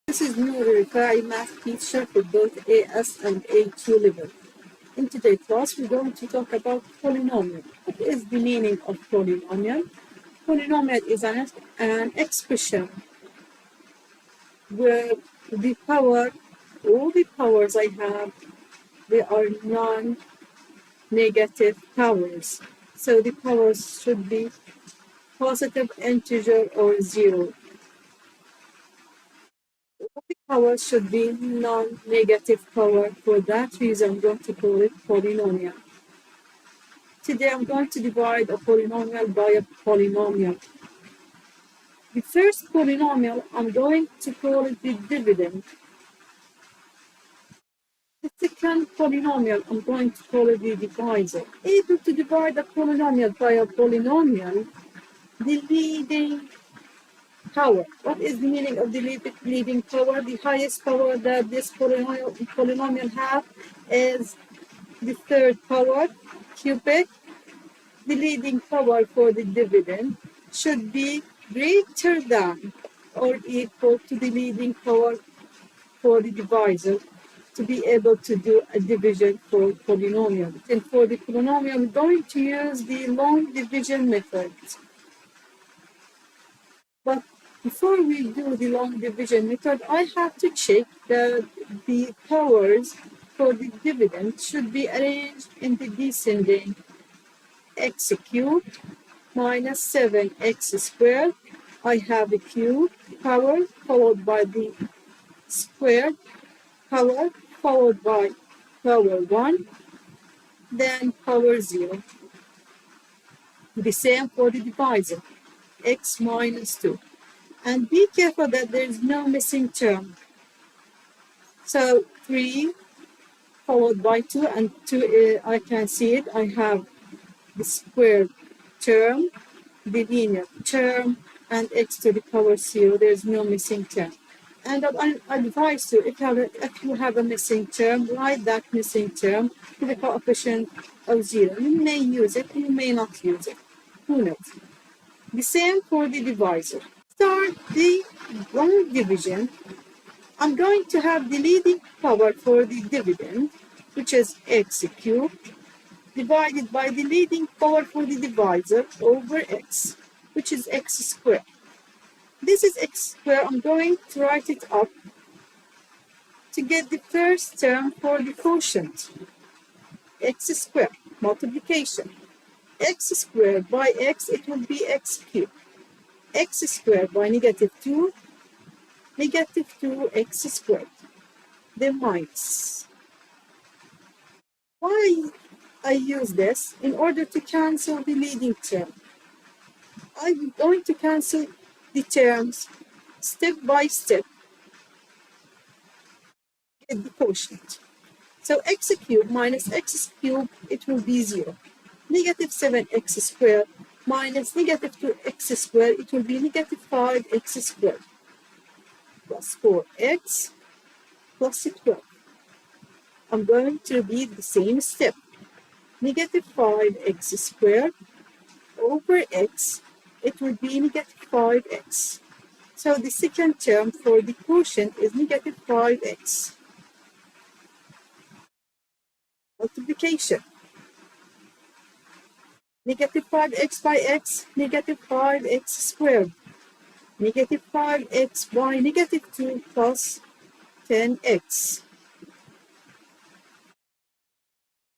This is new El-Refaei math teacher for both AS and A2 level. In today's class, we're going to talk about polynomial. What is the meaning of polynomial? Polynomial is an expression where the power, all the powers I have, they are non-negative powers. So the powers should be positive integer or zero. The power should be non-negative power. For that reason, I'm going to call it polynomial. Today, I'm going to divide a polynomial by a polynomial. The first polynomial, I'm going to call it the dividend. The second polynomial, I'm going to call it the divisor. Able to divide a polynomial by a polynomial, the leading power. What is the meaning of the leading power? The highest power that this polynomial have is the third power, cubic. The leading power for the dividend should be greater than or equal to the leading power for the divisor to be able to do a division for polynomial. And for the polynomial, we're going to use the long division method. But before we do the long division method, I have to check that the powers for the dividend should be arranged in the descending x cubed minus 7x squared. I have a cube power followed by the squared power followed by power 1, then power 0. The same for the divisor, x minus 2. And be careful that there is no missing term. So 3 followed by 2, and 2, I can see it. I have the squared term, the linear term, and x to the power 0. There's no missing term. And I advise you, if you have a missing term, write that missing term to the coefficient of 0. You may use it, you may not use it. Who knows? The same for the divisor. Start the long division. I'm going to have the leading power for the dividend, which is x cubed, divided by the leading power for the divisor over x, which is x squared. This is x squared. I'm going to write it up to get the first term for the quotient. X squared, multiplication. X squared by x, it will be x cubed. X squared by negative 2, negative 2x squared. Then minus. Why I use this? In order to cancel the leading term. I'm going to cancel the terms step by step. Get the quotient. So x cubed minus x cubed, it will be 0. Negative 7x squared minus negative 2x squared, it will be negative 5x squared. Plus 4x plus 12. I'm going to repeat the same step. Negative 5x squared over x, it will be negative 5x. So the second term for the quotient is negative 5x. Multiplication. Negative 5x by x, negative 5x squared. Negative 5x by negative 2 plus 10x.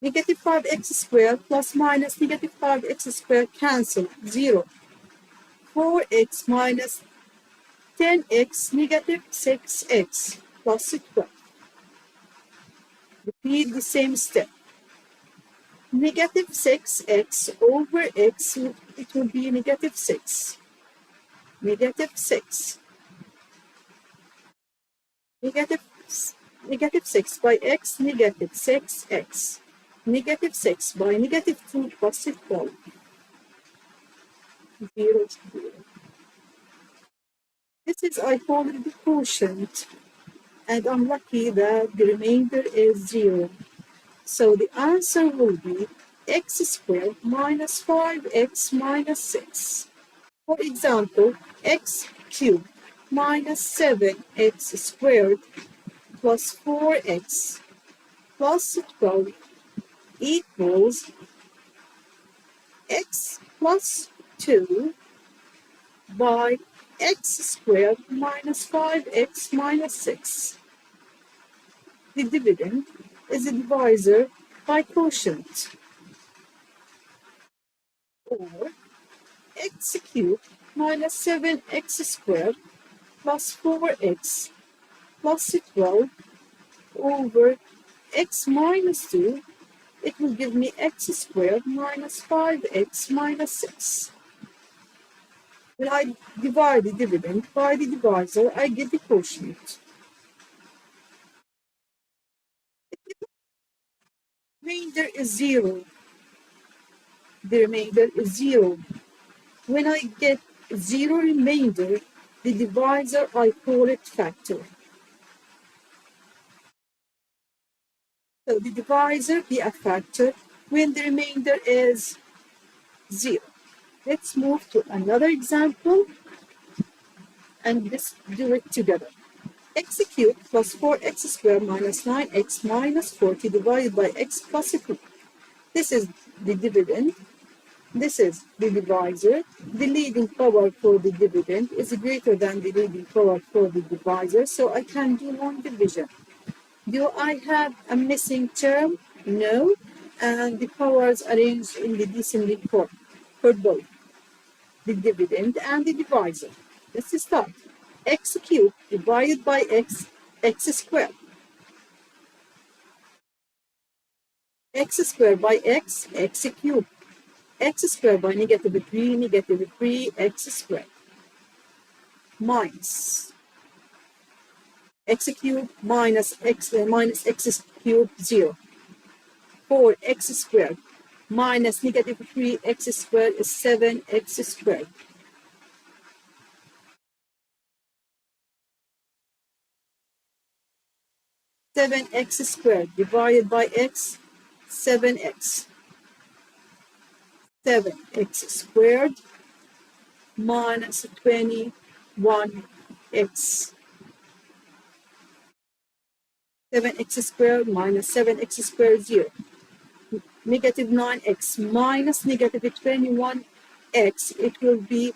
Negative 5x squared plus minus negative 5x squared cancel, 0. 4x minus 10x, negative 6x plus 12. Repeat the same step. Negative 6x over x, it will be negative 6. Negative 6. Negative 6 by x, negative 6x. Negative 6 by negative 2 plus 12. 0, 0. This is, I call it the quotient. And I'm lucky that the remainder is 0. So the answer will be x squared minus 5x minus 6. For example, x cubed. minus 7x squared plus 4x plus 12 equals x plus 2 by x squared minus 5x minus 6. The dividend is a divisor by quotient, or x cubed minus 7x squared plus 4x plus 12 over x minus 2. It will give me x squared minus 5x minus 6. When I divide the dividend by the divisor, I get the quotient. Remainder is 0. The remainder is 0. When I get 0 remainder, the divisor, I call it factor. So the divisor be a factor when the remainder is 0. Let's move to another example and let's do it together. X cubed plus 4x squared minus 9x minus 40 divided by x plus 3. This is the dividend. This is the divisor. The leading power for the dividend is greater than the leading power for the divisor, so I can do long division. Do I have a missing term? No. And the powers arranged in the descending form for both the dividend and the divisor. Let's start. X cubed divided by x, x squared. X squared by x, x cubed. X squared by negative 3, x squared. Minus x cubed minus x cubed 0. 4x squared minus negative 3x squared is 7x squared. Seven x squared divided by x, 7x. 7x squared minus 21x. 7x squared minus 7x squared 0. Negative 9x minus negative 21x, it will be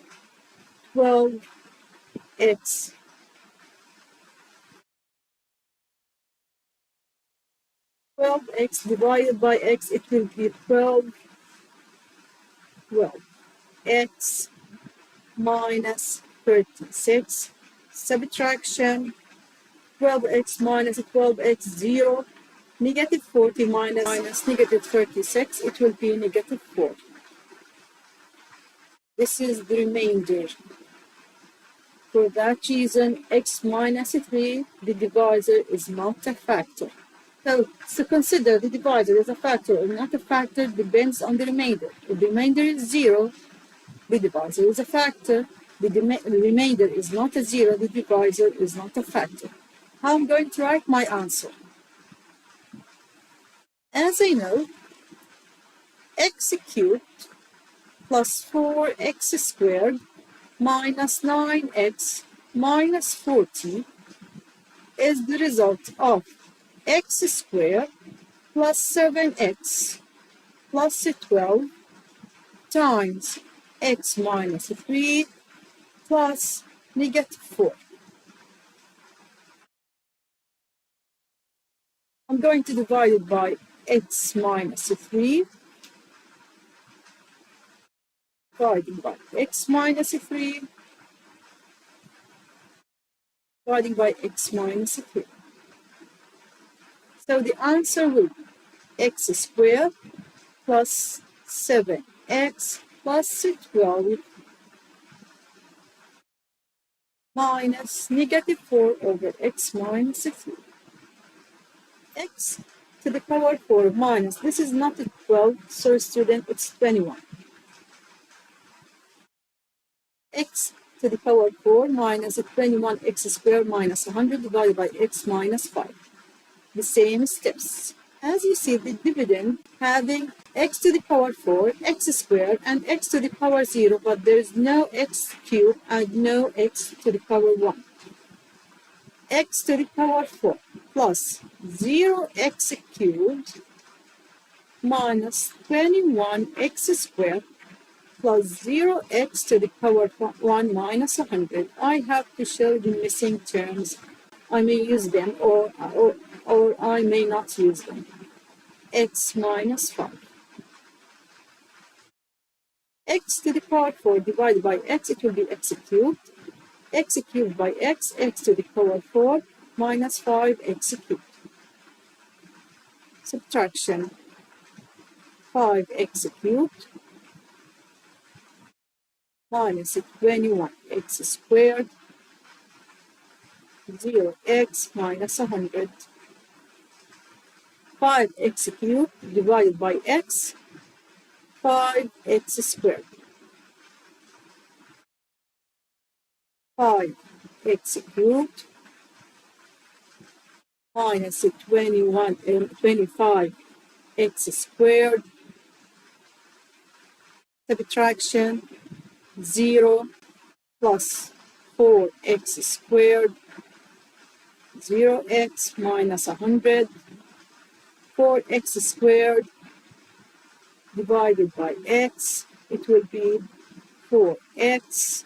12x. 12x divided by x, it will be 12x minus 36. Subtraction, 12x minus 12x, 0. Negative 40 minus negative 36, it will be negative 4. This is the remainder. For that reason, x minus 3, the divisor is not a factor. So, to consider the divisor as a factor or not a factor depends on the remainder. If the remainder is 0, the divisor is a factor. The remainder is not a 0, the divisor is not a factor. How I'm going to write my answer? As I know, x cubed plus 4x squared minus 9x minus 40 is the result of x squared plus 7x plus 12 times x minus 3 plus negative 4. I'm going to divide it by x minus 3, dividing by x minus 3, dividing by x minus 3. So the answer will be x squared plus 7x plus 12 minus negative 4 over x minus 3. X to the power 4 minus, this is not a 12, so student, it's 21. X to the power 4 minus 21x squared minus 100 divided by x minus 5. The same steps. As you see, the dividend having x to the power 4, x squared, and x to the power 0, but there is no x cubed and no x to the power 1. X to the power 4 plus 0x cubed minus 21x squared plus 0x to the power 1 minus 100. I have to show the missing terms. I may use them or I may not use them. X minus 5. X to the power 4 divided by x, it will be x cubed. X cubed by x, x to the power 4 minus 5x cubed. Subtraction 5x cubed minus 21x squared, 0x minus 100. 5x cubed divided by x, 5x squared. 5x cubed minus 25x squared, subtraction 0 plus 4x squared, 0x minus 100, 4x squared divided by x, it will be 4x,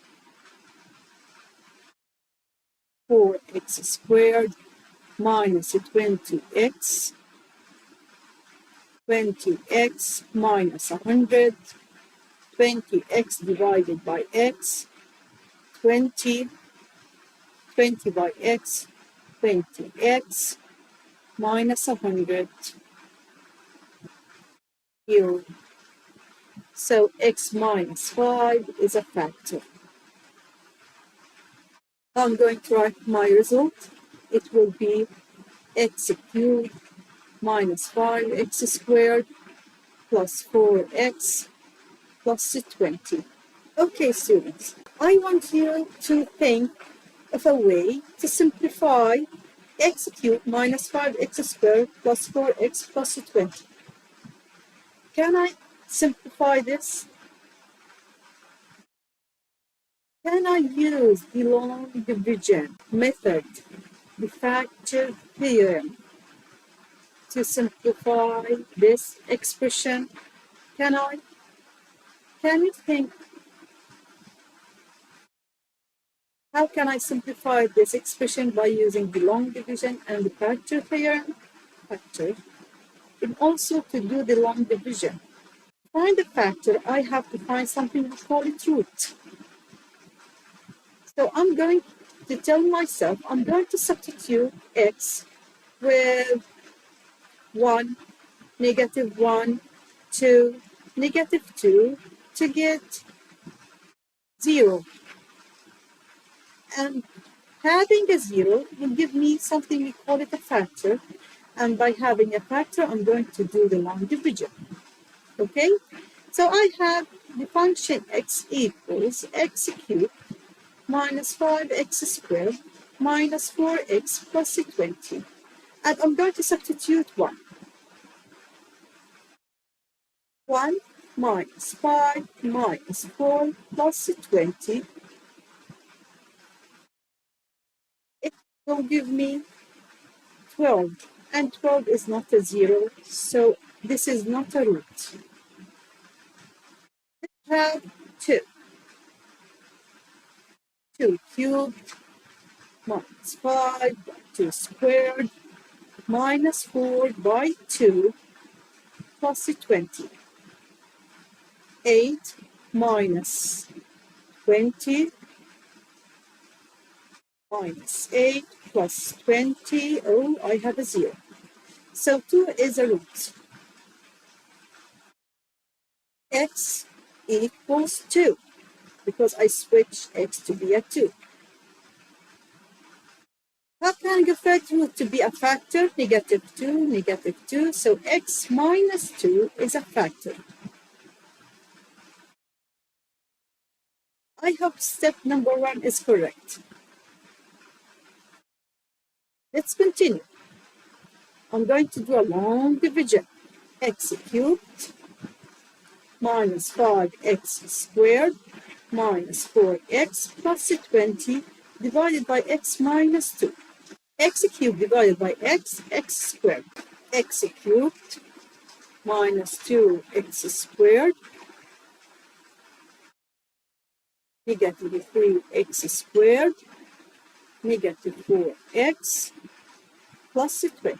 4x squared minus 20x, 20x minus 100, 20x divided by x, 20, 20 by x, 20x minus 100, 0. So x minus 5 is a factor. I'm going to write my result. It will be x cubed minus 5x squared plus 4x plus 20. Okay, students, I want you to think of a way to simplify x cubed minus 5x squared plus 4x plus 20. Can I simplify this? Can I use the long division method, the factor theorem, to simplify this expression? Can I? Can you think, how can I simplify this expression by using the long division and the factor theorem? Factor. And also to do the long division. To find the factor, I have to find something we call it root. So I'm going to tell myself, I'm going to substitute x with 1, negative 1, 2, negative 2 to get 0. And having a 0 will give me something we call it a factor. And by having a factor, I'm going to do the long division. Okay? So I have the function x equals x cubed minus 5x squared minus 4x plus 20. And I'm going to substitute 1. 1 minus 5 minus 4 plus 20. It will give me 12. And 12 is not a 0, so this is not a root. We have 2. 2 cubed minus 5 by 2 squared minus 4 by 2 plus 20. 8 minus 20 minus 8 plus 20. Oh, I have a 0. So 2 is a root. X equals 2 because I switch x to be a 2. How can I get that root to be a factor? Negative 2, negative 2. So x minus 2 is a factor. I hope step number 1 is correct. Let's continue. I'm going to do a long division. X cubed minus 5x squared minus 4x plus 20 divided by x minus 2. X cubed divided by x squared. X cubed minus 2x squared negative 3x squared negative 4x plus 20.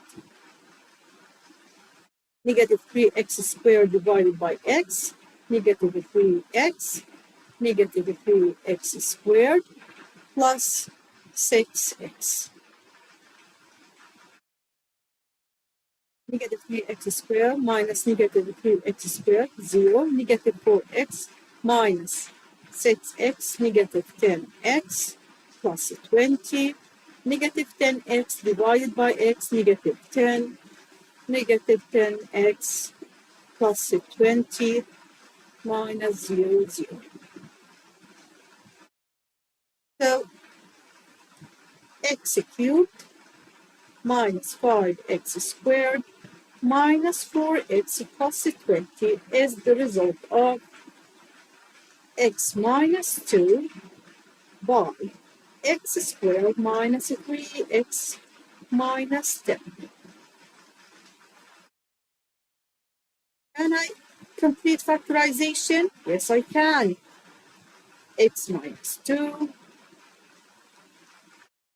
Negative 3x squared divided by x, negative 3x, negative 3x squared plus 6x. Negative 3x squared minus negative 3x squared, 0. Negative 4x minus 6x, negative 10x plus 20. Negative 10x divided by x, negative 10. Negative 10x plus 20 minus 0, 0. So x cubed minus 5x squared minus 4x plus 20 is the result of x minus 2 by x squared minus 3x minus 10. Can I complete factorization? Yes, I can. X minus 2,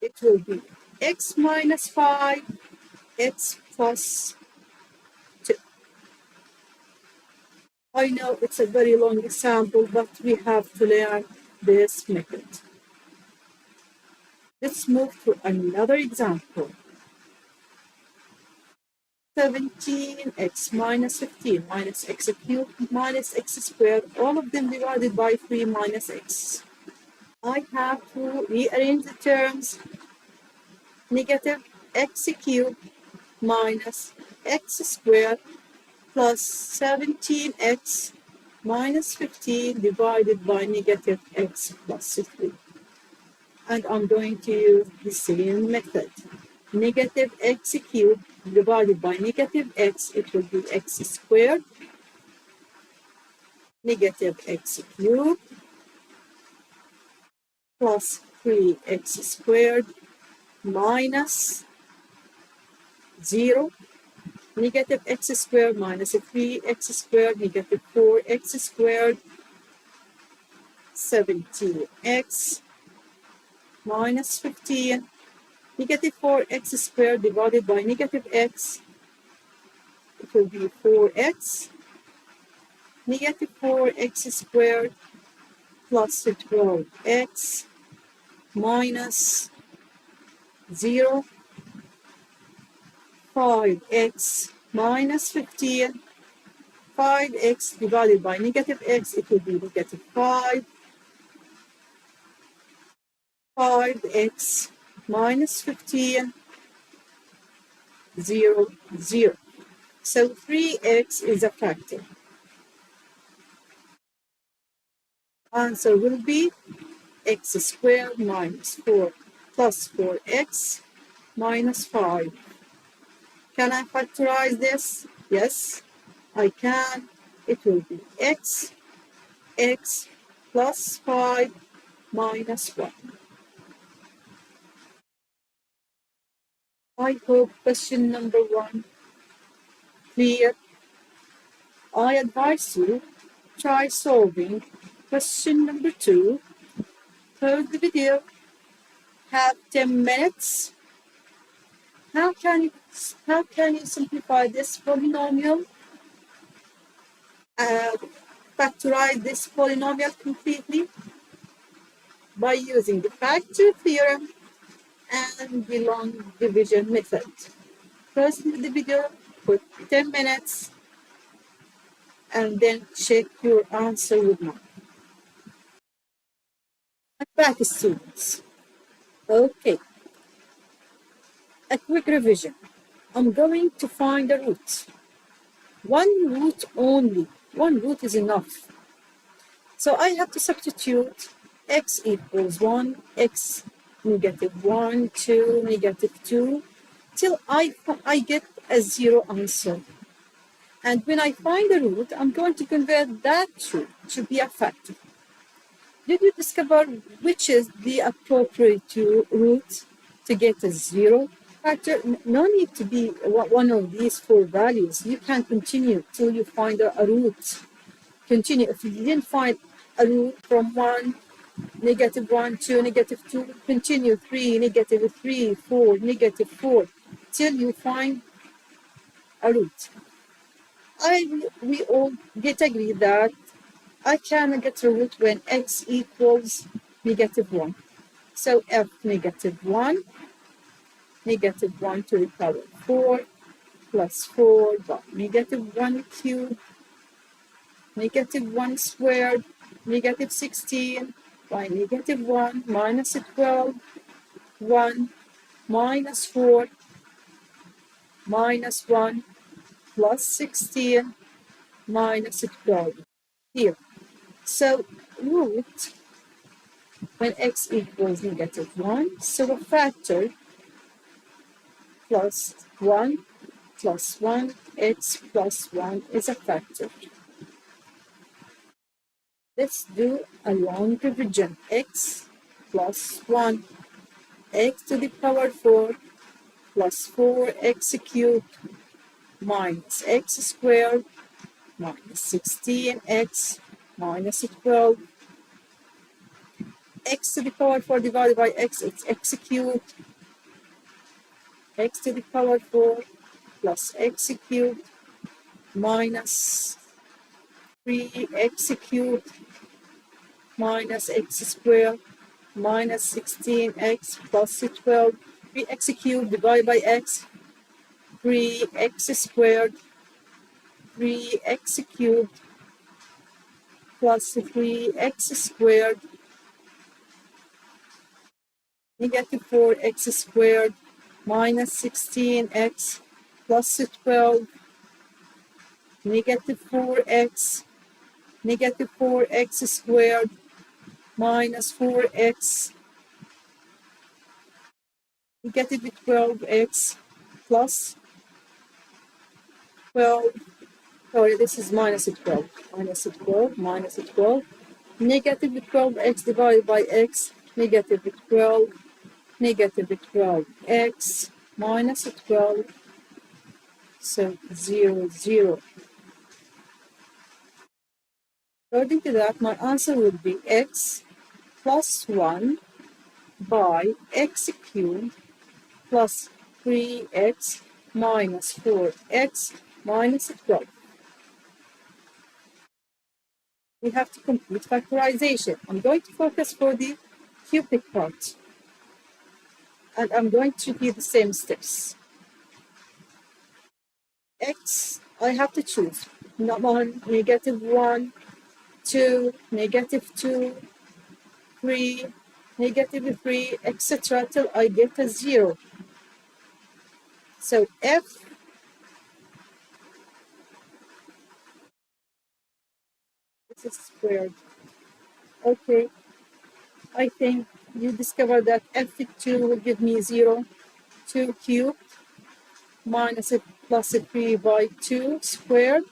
it will be x minus 5, x plus 2. I know it's a very long example, but we have to learn this method. Let's move to another example. 17x minus 15 minus x cubed minus x squared, all of them divided by 3 minus x. I have to rearrange the terms. Negative x cubed minus x squared plus 17x minus 15 divided by negative x plus 3. And I'm going to use the same method. Negative x cubed divided by negative x, it will be x squared. Negative x cubed plus 3x squared minus 0. Negative x squared minus 3x squared, negative 4x squared, 17x minus 15, negative 4x squared divided by negative x, it will be 4x, negative 4x squared plus 12x minus 0, 5x minus 15, 5x divided by negative x, it will be negative 5, 5x minus 15, 0, 0. So 3x is a factor. Answer will be x squared minus 4 plus 4x minus 5. Can I factorize this? Yes, I can. It will be x plus 5 minus 1. I hope question number 1 clear. I advise you try solving question number 2. Pause the video. Have 10 minutes. How can you simplify this polynomial? Factorize this polynomial completely by using the factor theorem and the long division method. Pause the video for 10 minutes and then check your answer with mine. Back, students. Okay. A quick revision. I'm going to find a root. One root only. One root is enough. So I have to substitute x equals 1, x negative 1, 2, negative 2, till I get a 0 answer. And when I find a root, I'm going to convert that root to be a factor. Did you discover which is the appropriate root to get a 0 factor? No need to be one of these 4 values. You can continue till you find a root. Continue. If you didn't find a root from 1, -1, 2, -2, continue 3, -3, 4, -4, till you find a root. We all get agree that I can get a root when x equals -1. So f -1, -1 to the power 4, plus 4 by -1 cubed, -1 squared, -16 by -1 minus 12, 1 minus 4 minus 1 plus 16 minus 12 here. So root when x equals -1, so a factor plus 1 plus 1, x plus 1 is a factor. Let's do a long division. X plus 1, x to the power 4 plus 4x cubed minus x squared minus 16x minus 12. X to the power 4 divided by x, it's x cubed. X to the power 4 plus x cubed minus 3x cubed minus x squared minus 16x plus 12. 3x cubed divided by x, 3x squared, 3x cubed plus 3x squared, -4x squared minus 16x plus 12, -4x, -4x squared minus 4x, -12x plus 12, sorry, this is minus 12, minus 12, minus 12, -12x divided by x, -12, -12x minus 12, so 0, 0. According to that, my answer would be x plus 1 by x cubed plus 3x minus 4x minus 12. We have to complete factorization. I'm going to focus for the cubic part. And I'm going to do the same steps. X, I have to choose. Not 1, -1, 2, -2, 3, -3, etc. till I get a 0. So f this is squared. Okay, I think you discovered that f2 will give me 0, 2 cubed minus a plus a 3 by 2 squared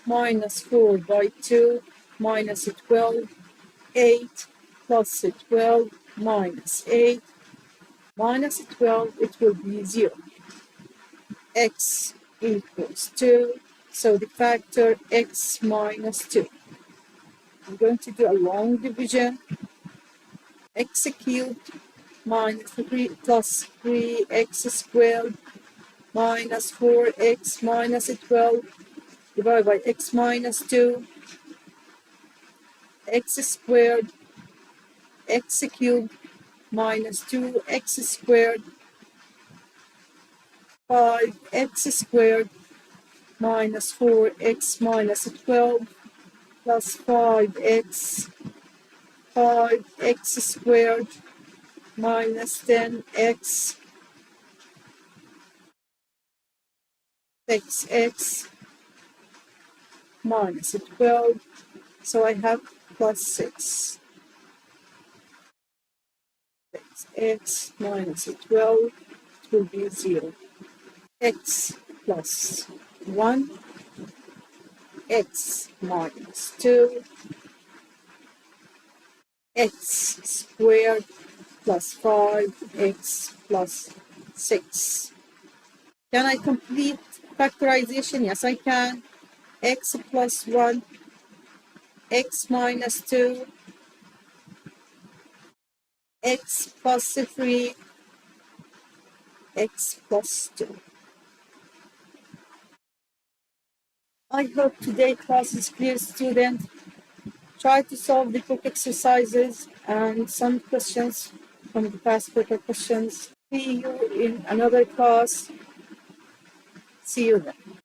minus 4 by 2 minus 12, 8 plus 12 minus 8 minus 12, it will be 0. X equals 2, so the factor x minus 2. I'm going to do a long division. X cubed minus 3 plus 3x squared minus 4x minus 12 divided by x minus 2, x squared, x cubed minus 2x squared, 5x squared minus 4x minus 12 plus 5x, 5x squared minus 10x, 6x minus 12, so I have plus 6. 6x minus 12, it will be 0. X plus 1, x minus 2, x squared plus 5x plus 6. Can I complete factorization? Yes, I can. X plus 1, x minus 2, x plus 3, x plus 2. I hope today's class is clear, student. Try to solve the book exercises and some questions from the past paper questions. See you in another class. See you then.